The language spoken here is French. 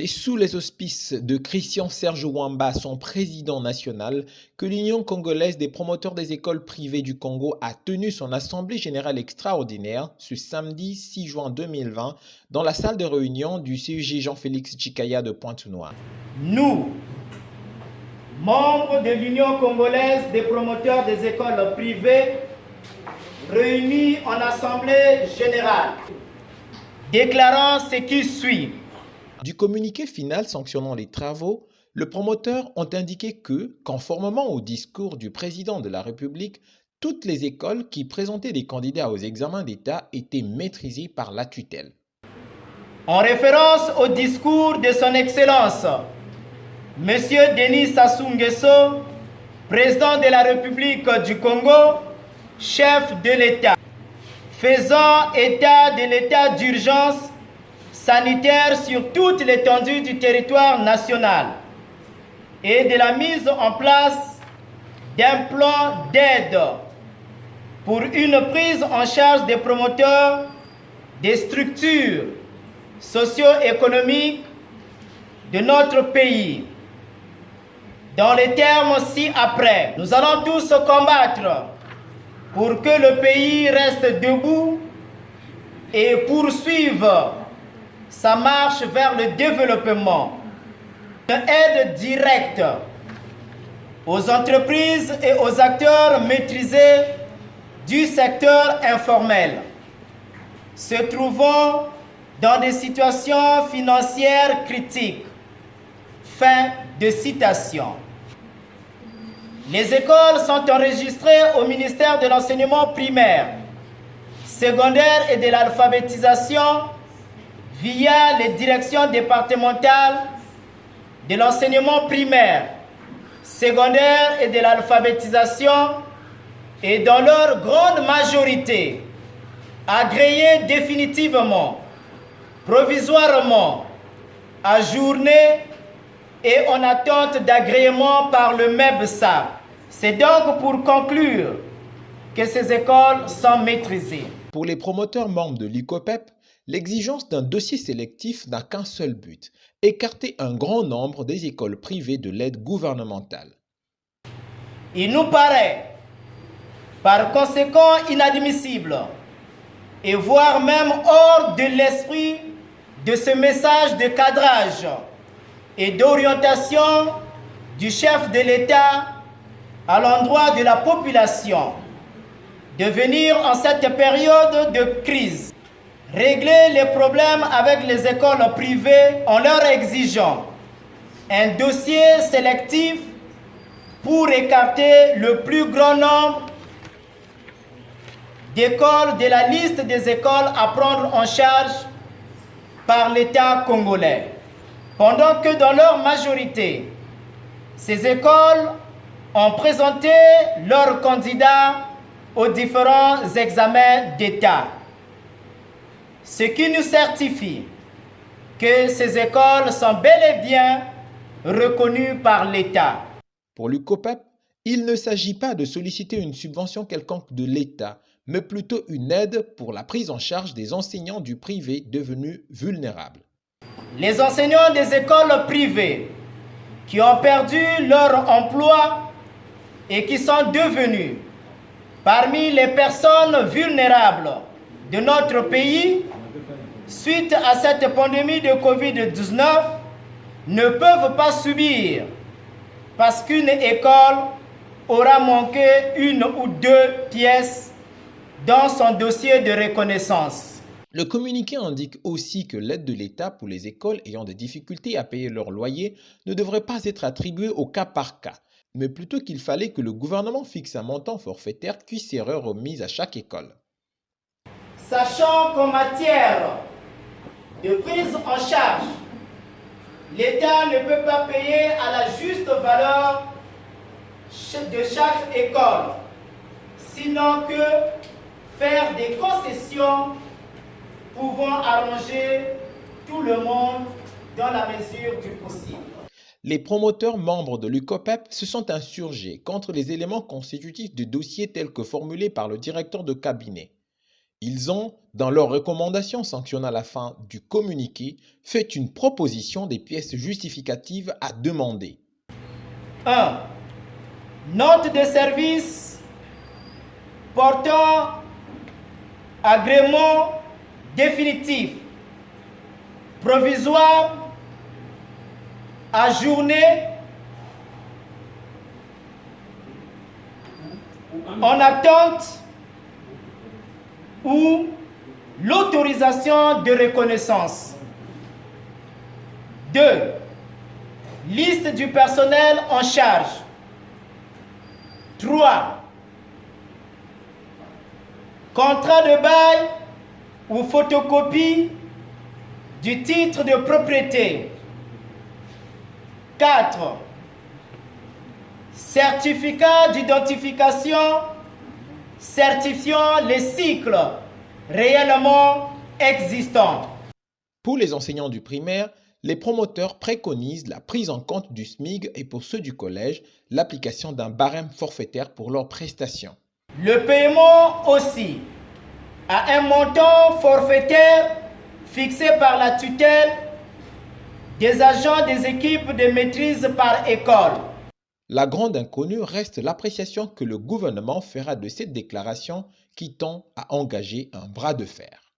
C'est sous les auspices de Christian Serge Wamba, son président national, que l'Union congolaise des promoteurs des écoles privées du Congo a tenu son assemblée générale extraordinaire ce samedi 6 juin 2020 dans la salle de réunion du CUG Jean-Félix Tshikaya de Pointe-Noire. Nous, membres de l'Union congolaise des promoteurs des écoles privées, réunis en assemblée générale, déclarant ce qui suit. Du communiqué final sanctionnant les travaux, les promoteurs ont indiqué que, conformément au discours du président de la République, toutes les écoles qui présentaient des candidats aux examens d'État étaient maîtrisées par la tutelle. En référence au discours de son Excellence, M. Denis Sassou Nguesso, président de la République du Congo, chef de l'État, faisant état de l'état d'urgence sanitaire sur toute l'étendue du territoire national et de la mise en place d'un plan d'aide pour une prise en charge des promoteurs des structures socio-économiques de notre pays. Dans les termes ci-après, nous allons tous combattre pour que le pays reste debout et poursuive sa marche vers le développement. Une aide directe aux entreprises et aux acteurs maîtrisés du secteur informel se trouvant dans des situations financières critiques. Fin de citation. Les écoles sont enregistrées au ministère de l'enseignement primaire, secondaire et de l'alphabétisation via les directions départementales de l'enseignement primaire, secondaire et de l'alphabétisation et dans leur grande majorité agréées définitivement, provisoirement, ajournées et en attente d'agrément par le MEBSA. C'est donc pour conclure que ces écoles sont maîtrisées. Pour les promoteurs membres de l'UCOPEP, l'exigence d'un dossier sélectif n'a qu'un seul but, écarter un grand nombre des écoles privées de l'aide gouvernementale. Il nous paraît par conséquent inadmissible et voire même hors de l'esprit de ce message de cadrage et d'orientation du chef de l'État à l'endroit de la population de venir en cette période de crise régler les problèmes avec les écoles privées en leur exigeant un dossier sélectif pour écarter le plus grand nombre d'écoles de la liste des écoles à prendre en charge par l'État congolais. Pendant que dans leur majorité, ces écoles ont présenté leurs candidats aux différents examens d'État, ce qui nous certifie que ces écoles sont bel et bien reconnues par l'État. Pour l'UCOPEP, il ne s'agit pas de solliciter une subvention quelconque de l'État, mais plutôt une aide pour la prise en charge des enseignants du privé devenus vulnérables. Les enseignants des écoles privées qui ont perdu leur emploi et qui sont devenus parmi les personnes vulnérables de notre pays suite à cette pandémie de Covid-19 ne peuvent pas subir parce qu'une école aura manqué une ou deux pièces dans son dossier de reconnaissance. Le communiqué indique aussi que l'aide de l'État pour les écoles ayant des difficultés à payer leur loyer ne devrait pas être attribuée au cas par cas, mais plutôt qu'il fallait que le gouvernement fixe un montant forfaitaire qui serait remis à chaque école. Sachant qu'en matière de prise en charge, l'État ne peut pas payer à la juste valeur de chaque école, sinon que faire des concessions pouvant arranger tout le monde dans la mesure du possible. Les promoteurs membres de l'UCOPEP se sont insurgés contre les éléments constitutifs du dossier tel que formulé par le directeur de cabinet. Ils ont, dans leurs recommandations sanctionnant à la fin du communiqué, fait une proposition des pièces justificatives à demander. 1. Note de service portant agrément définitif, provisoire, ajourné, en attente ou l'autorisation de reconnaissance. 2. Liste du personnel en charge. 3. Contrat de bail ou photocopie du titre de propriété. 4. Certificat d'identification certifiant les cycles réellement existants. Pour les enseignants du primaire, les promoteurs préconisent la prise en compte du SMIC et pour ceux du collège, l'application d'un barème forfaitaire pour leurs prestations. Le paiement aussi à un montant forfaitaire fixé par la tutelle des agents des équipes de maîtrise par école. La grande inconnue reste l'appréciation que le gouvernement fera de cette déclaration qui tend à engager un bras de fer.